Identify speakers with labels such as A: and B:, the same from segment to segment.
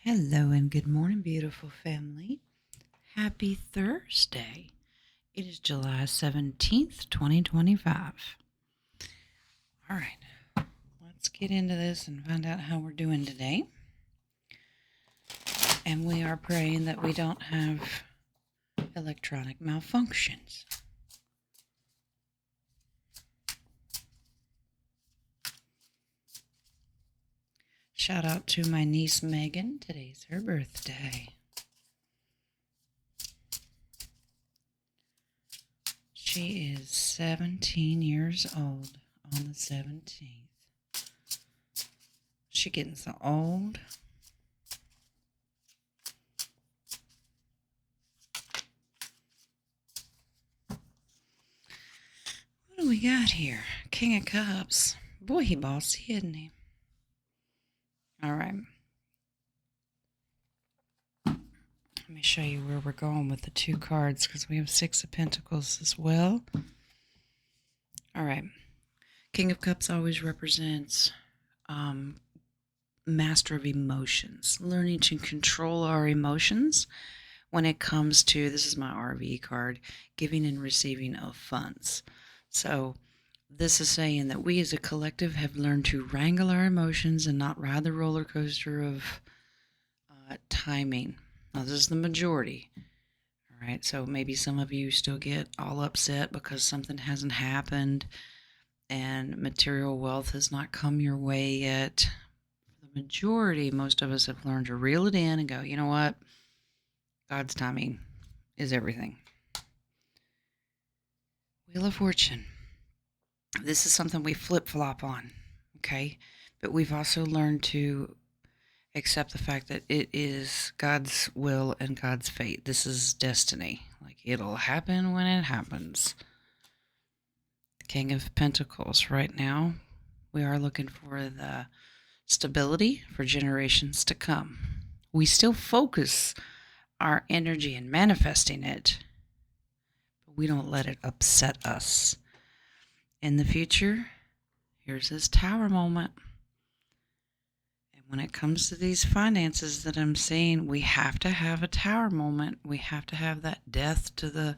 A: Hello and good morning, beautiful family. Happy Thursday. It is July 17th, 2025. All right, let's get into this and find out how we're doing today. And we are praying that we don't have electronic malfunctions. Shout out to my niece Megan. Today's her birthday. She is 17 years old on the 17th. She getting so old. What do we got here? King of Cups. Boy, he bossy, isn't he? All right. Let me show you where we're going with the two cards because we have Six of Pentacles as well. All right. King of Cups always represents master of emotions, learning to control our emotions when it comes to, this is my RV card, giving and receiving of funds. So this is saying that we as a collective have learned to wrangle our emotions and not ride the roller coaster of timing. Now, this is the majority. All right, so maybe some of you still get all upset because something hasn't happened and material wealth has not come your way yet. For the majority, most of us have learned to reel it in and go, you know what? God's timing is everything. Wheel of Fortune. This is something we flip-flop on, okay? But we've also learned to accept the fact that it is God's will and God's fate. This is destiny. Like, it'll happen when it happens. The King of Pentacles. Right now, we are looking for the stability for generations to come. We still focus our energy in manifesting it, but we don't let it upset us. In the future, here's this Tower moment. And when it comes to these finances that I'm seeing, we have to have a Tower moment. We have to have that death to the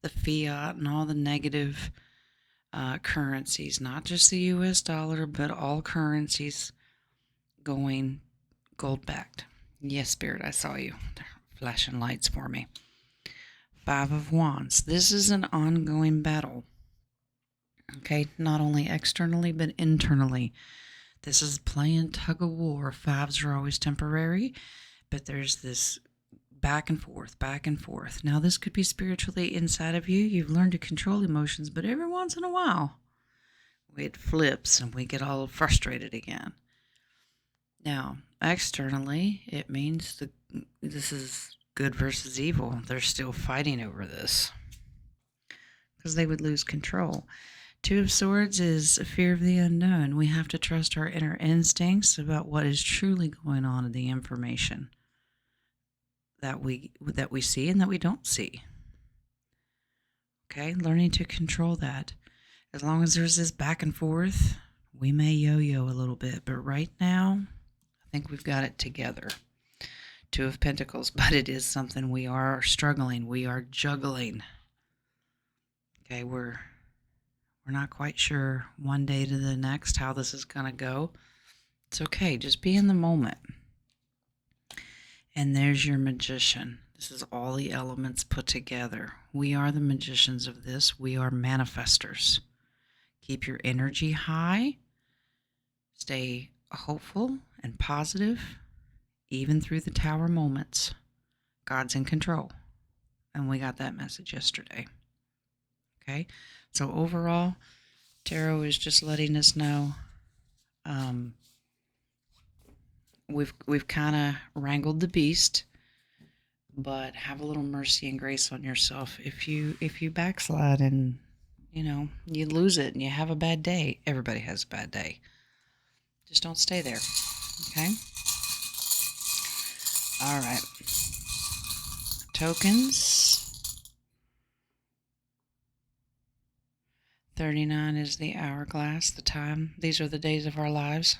A: fiat and all the negative currencies, not just the US dollar, but all currencies going gold-backed. Yes, Spirit, I saw you. They're flashing lights for me. Five of Wands. This is an ongoing battle. Okay, not only externally, but internally. This is playing tug of war. Fives are always temporary, but there's this back and forth, back and forth. Now, this could be spiritually inside of you. You've learned to control emotions, but every once in a while, it flips and we get all frustrated again. Now, externally, it means this is good versus evil. They're still fighting over this because they would lose control. Two of Swords is a fear of the unknown. We have to trust our inner instincts about what is truly going on in the information that we see and that we don't see. Okay, learning to control that. As long as there's this back and forth, we may yo-yo a little bit, but right now, I think we've got it together. Two of Pentacles, but it is something we are struggling. We are juggling. Okay, we're not quite sure one day to the next how this is going to go. It's okay. Just be in the moment. And there's your Magician. This is all the elements put together. We are the magicians of this. We are manifestors. Keep your energy high. Stay hopeful and positive, even through the Tower moments. God's in control. And we got that message yesterday. Okay? So overall, Tarot is just letting us know we've kind of wrangled the beast, but have a little mercy and grace on yourself. If you backslide and you lose it and you have a bad day, everybody has a bad day. Just don't stay there. Okay? All right. Tokens. 39 is the hourglass, the time. These are the days of our lives.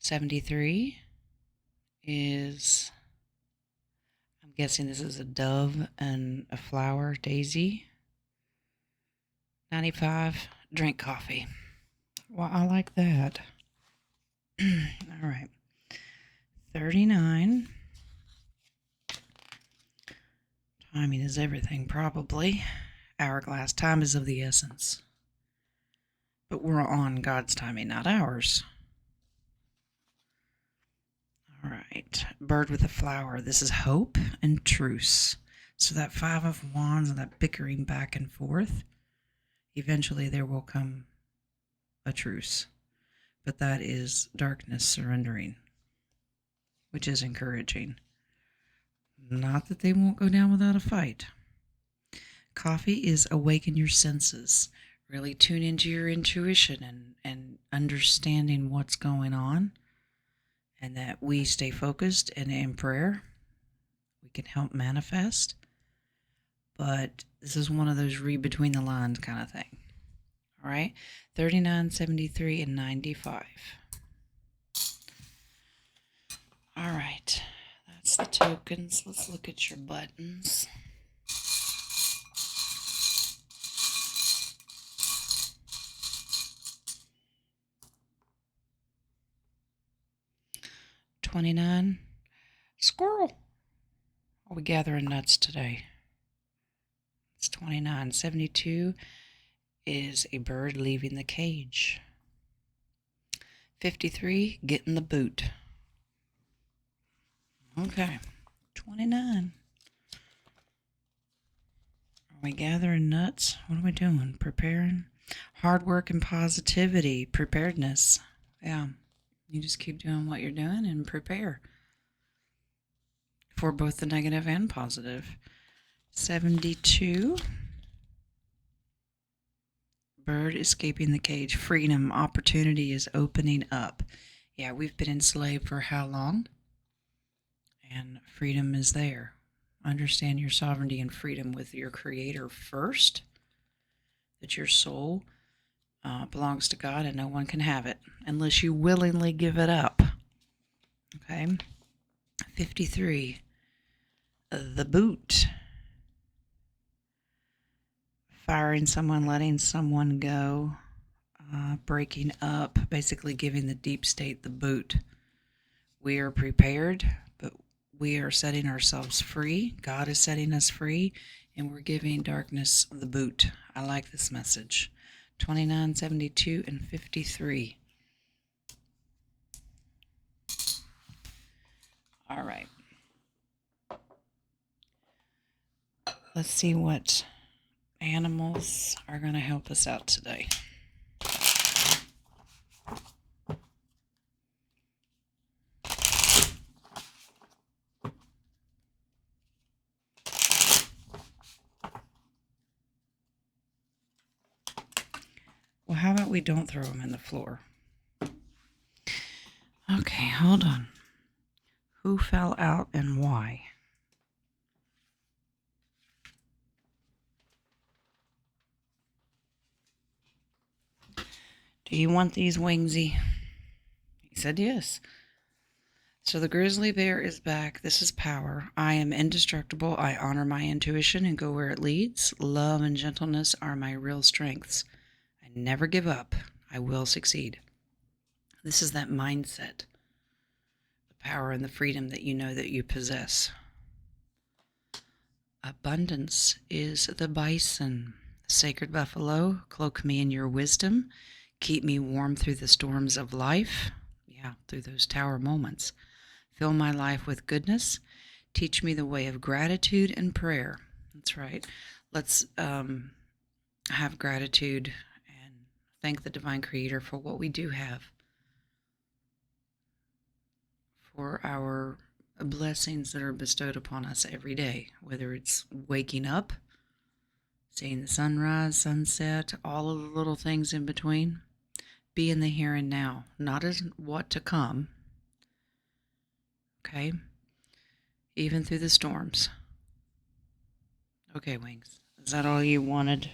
A: 73 is, I'm guessing this is a dove and a flower, daisy. 95, drink coffee. Well, I like that. All right. 39. Timing is everything, probably. Hourglass. Time is of the essence. But we're on God's timing, not ours. All right. Bird with a flower. This is hope and truce. So that 5 of Wands and that bickering back and forth, eventually there will come a truce. But that is darkness surrendering, which is encouraging. Not that they won't go down without a fight. Coffee is awaken your senses. Really tune into your intuition and understanding what's going on, and that we stay focused and in prayer. We can help manifest. But this is one of those read between the lines kind of thing. All right, 39, 73, and 95. All right, that's the tokens. Let's look at your buttons. $29. Squirrel. Are we gathering nuts today? It's 29. 72 is a bird leaving the cage. 53, getting the boot. Okay. 29. Are we gathering nuts? What are we doing? Preparing? Hard work and positivity. Preparedness. Yeah. You just keep doing what you're doing and prepare for both the negative and positive. 72. Bird escaping the cage. Freedom. Opportunity is opening up. Yeah, we've been enslaved for how long? And freedom is there. Understand your sovereignty and freedom with your Creator first. That your soul belongs to God and no one can have it unless you willingly give it up. Okay. 53. The boot. Firing someone, letting someone go, breaking up, basically giving the deep state the boot. We are prepared, but we are setting ourselves free. God is setting us free, and we're giving darkness the boot. I like this message. 29, 72, and 53. All right. Let's see what animals are going to help us out today. Well, how about we don't throw them in the floor? Okay, hold on. Who fell out and why? Do you want these, Wingsy? He said yes. So the grizzly bear is back. This is power. I am indestructible. I honor my intuition and go where it leads. Love and gentleness are my real strengths. I never give up. I will succeed. This is that mindset. The power and the freedom that you know that you possess. Abundance is the bison. Sacred buffalo, cloak me in your wisdom. Keep me warm through the storms of life. Yeah, through those tower moments. Fill my life with goodness. Teach me the way of gratitude and prayer. That's right. Let's have gratitude and thank the Divine Creator for what we do have. For our blessings that are bestowed upon us every day, whether it's waking up, seeing the sunrise, sunset, all of the little things in between. Be in the here and now, not as what to come. Okay? Even through the storms. Okay, Wings. Is that all you wanted?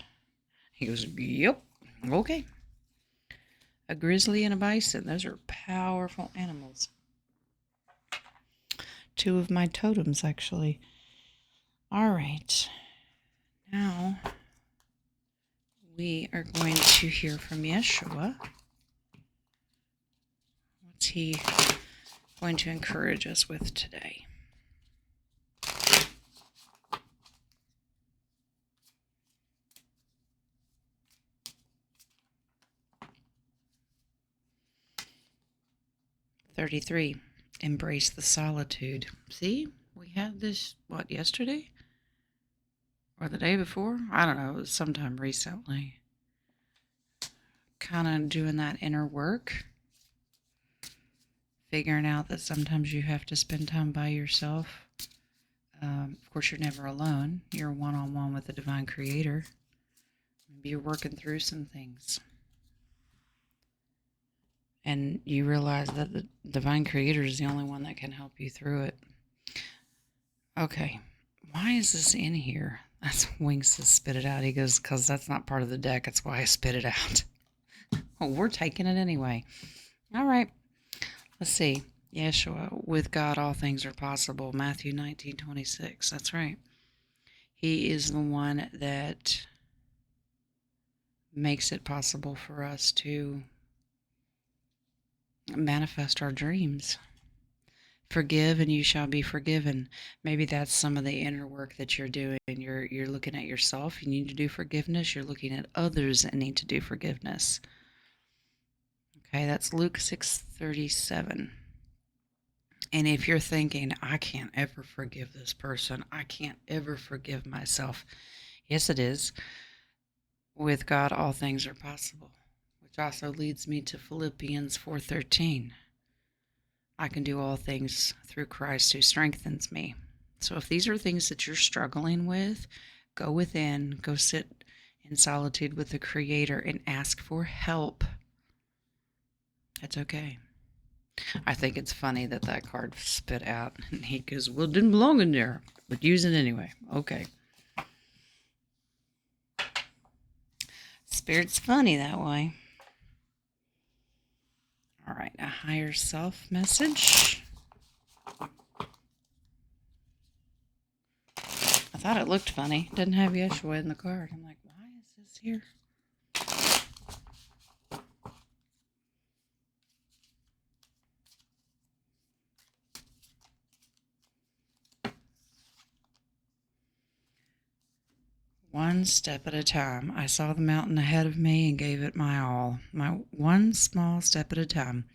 A: He goes, yep. Okay. A grizzly and a bison. Those are powerful animals. two of my totems, actually. All right. Now we are going to hear from Yeshua. What's he going to encourage us with today? "33. Embrace the solitude." See, we had this, yesterday? Or the day before? I don't know. It was sometime recently. Kind of doing that inner work. Figuring out that sometimes you have to spend time by yourself. Of course, you're never alone. You're one-on-one with the Divine Creator. Maybe you're working through some things. And you realize that the Divine Creator is the only one that can help you through it. Okay. Why is this in here? That's Winks to spit it out. He goes, because that's not part of the deck. That's why I spit it out. Oh, we're taking it anyway. All right. Let's see. Yeshua, with God all things are possible. Matthew 19:26. That's right. He is the one that makes it possible for us to manifest our dreams. Forgive and you shall be forgiven. Maybe that's some of the inner work that you're doing. You're looking at yourself. You need to do forgiveness. You're looking at others that need to do forgiveness. Okay, that's Luke 6:37. And if you're thinking, I can't ever forgive this person, I can't ever forgive myself. Yes, it is. With God, all things are possible. Which also leads me to Philippians 4:13. I can do all things through Christ who strengthens me. So if these are things that you're struggling with, go within, go sit in solitude with the Creator and ask for help. That's okay. I think it's funny that card spit out. And he goes, well, it didn't belong in there, but use it anyway. Okay. Spirit's funny that way. All right, a higher self message. I thought it looked funny. It didn't have Yeshua in the card. I'm like, why is this here? One step at a time. I saw the mountain ahead of me and gave it my all. My one small step at a time.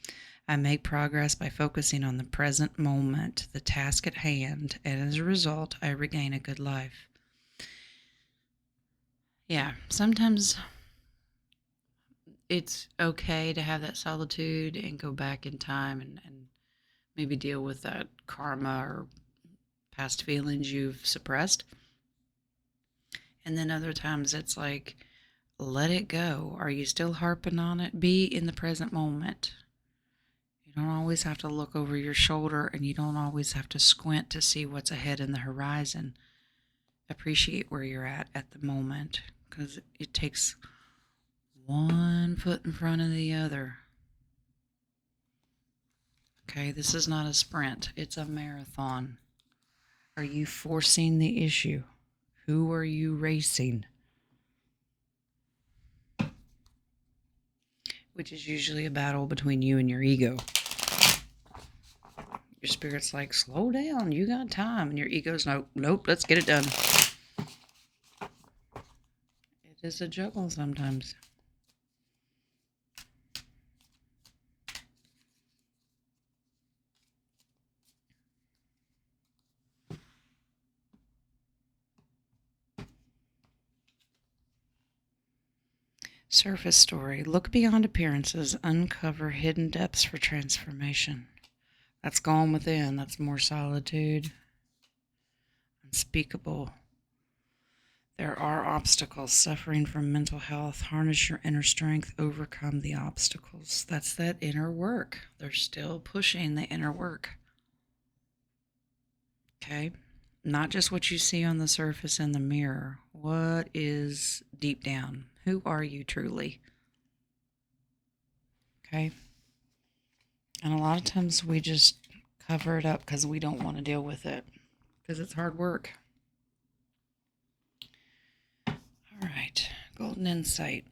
A: I make progress by focusing on the present moment, the task at hand, and as a result, I regain a good life. Yeah, sometimes it's okay to have that solitude and go back in time and maybe deal with that karma or past feelings you've suppressed. And then other times it's like, let it go. Are you still harping on it? Be in the present moment. You don't always have to look over your shoulder and you don't always have to squint to see what's ahead in the horizon. Appreciate where you're at the moment, because it takes one foot in front of the other. Okay, this is not a sprint. It's a marathon. Are you forcing the issue? Who are you racing? Which is usually a battle between you and your ego. Your spirit's like, slow down, you got time. And your ego's, nope, let's get it done. It is a juggle sometimes. Surface story. Look beyond appearances. Uncover hidden depths for transformation. That's gone within. That's more solitude. Unspeakable. There are obstacles. Suffering from mental health. Harness your inner strength. Overcome the obstacles. That's that inner work. They're still pushing the inner work. Okay? Not just what you see on the surface in the mirror. What is deep down? Who are you truly? Okay? And a lot of times we just cover it up because we don't want to deal with it because it's hard work. All right, golden insight.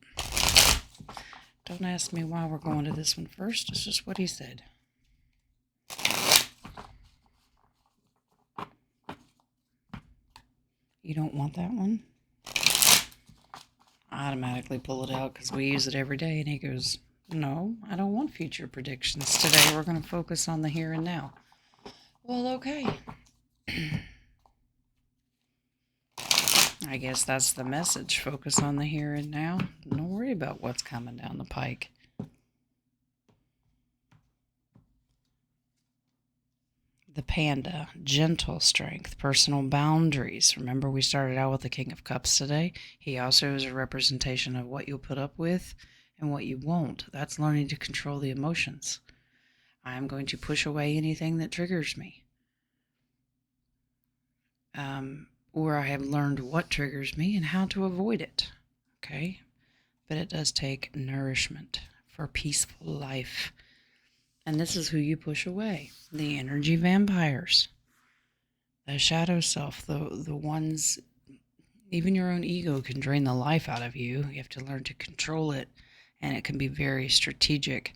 A: Don't ask me why we're going to this one first. It's just what he said. You don't want that one? I automatically pull it out because we use it every day. And he goes, no, I don't want future predictions. Today we're going to focus on the here and now. Well, okay. I guess that's the message. Focus on the here and now. Don't worry about what's coming down the pike. The panda, gentle strength, personal boundaries. Remember, we started out with the King of Cups today. He also is a representation of what you'll put up with and what you won't. That's learning to control the emotions. I'm going to push away anything that triggers me. Or I have learned what triggers me and how to avoid it. Okay? But it does take nourishment for a peaceful life. And this is who you push away. The energy vampires. The shadow self. The ones, even your own ego can drain the life out of you. You have to learn to control it. And it can be very strategic.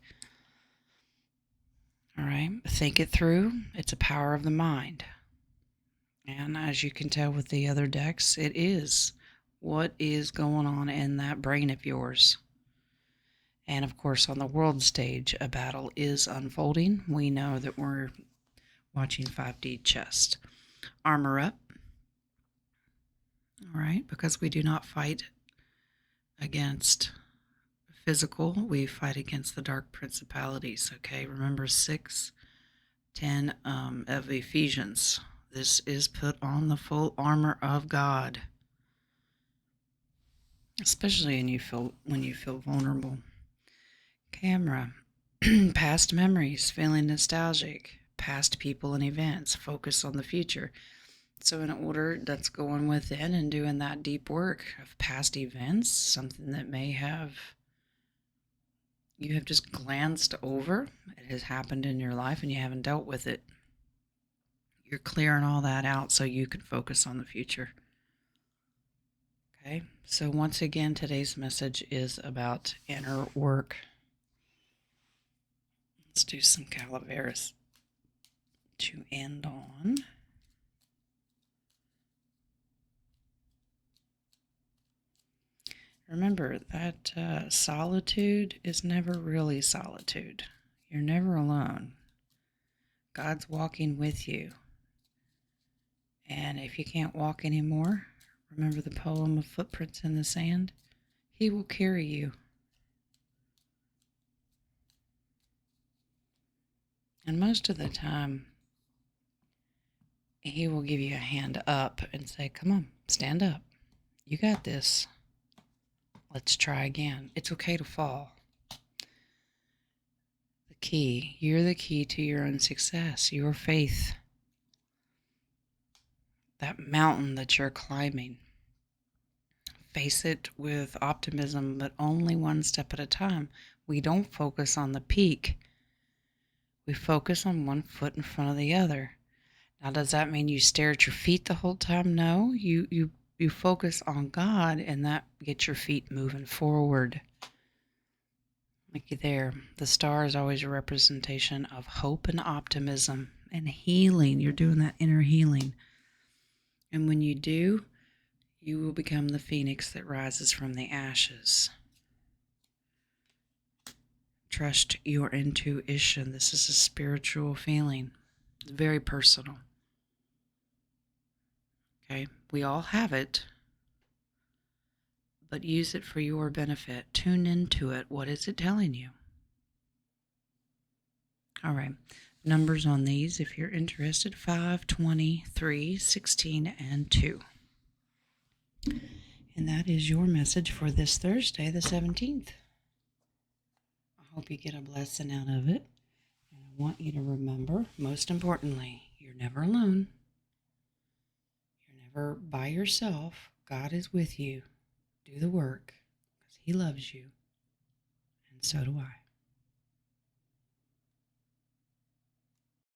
A: All right? Think it through. It's a power of the mind. And as you can tell with the other decks, it is what is going on in that brain of yours. And of course, on the world stage, a battle is unfolding. We know that we're watching 5D chess. Armor up. All right, because we do not fight against physical, we fight against the dark principalities. Okay, remember 6:10 of Ephesians. This is put on the full armor of God, especially when you feel vulnerable. Camera, past memories, feeling nostalgic, past people and events, focus on the future. So in order, that's going within and doing that deep work of past events, something that you have just glanced over. It has happened in your life and you haven't dealt with it. You're clearing all that out so you can focus on the future. Okay, so once again, today's message is about inner work. Let's do some Calaveras to end on. Remember that solitude is never really solitude. You're never alone. God's walking with you. And if you can't walk anymore, remember the poem of Footprints in the Sand? He will carry you. And most of the time, he will give you a hand up and say, come on, stand up. You got this. Let's try again. It's okay to fall. The key, you're the key to your own success, your faith. That mountain that you're climbing. Face it with optimism, but only one step at a time. We don't focus on the peak. We focus on one foot in front of the other. Now, does that mean you stare at your feet the whole time? No, you focus on God, and that gets your feet moving forward. Looky there. The star is always a representation of hope and optimism and healing. You're doing that inner healing. And when you do, you will become the phoenix that rises from the ashes. Trust your intuition. This is a spiritual feeling. It's very personal. Okay? We all have it, but use it for your benefit. Tune into it. What is it telling you? All right. Numbers on these, if you're interested, 5, 20, 3, 16, and 2. And that is your message for this Thursday, the 17th. I hope you get a blessing out of it. And I want you to remember, most importantly, you're never alone. You're never by yourself. God is with you. Do the work because He loves you. And so do I.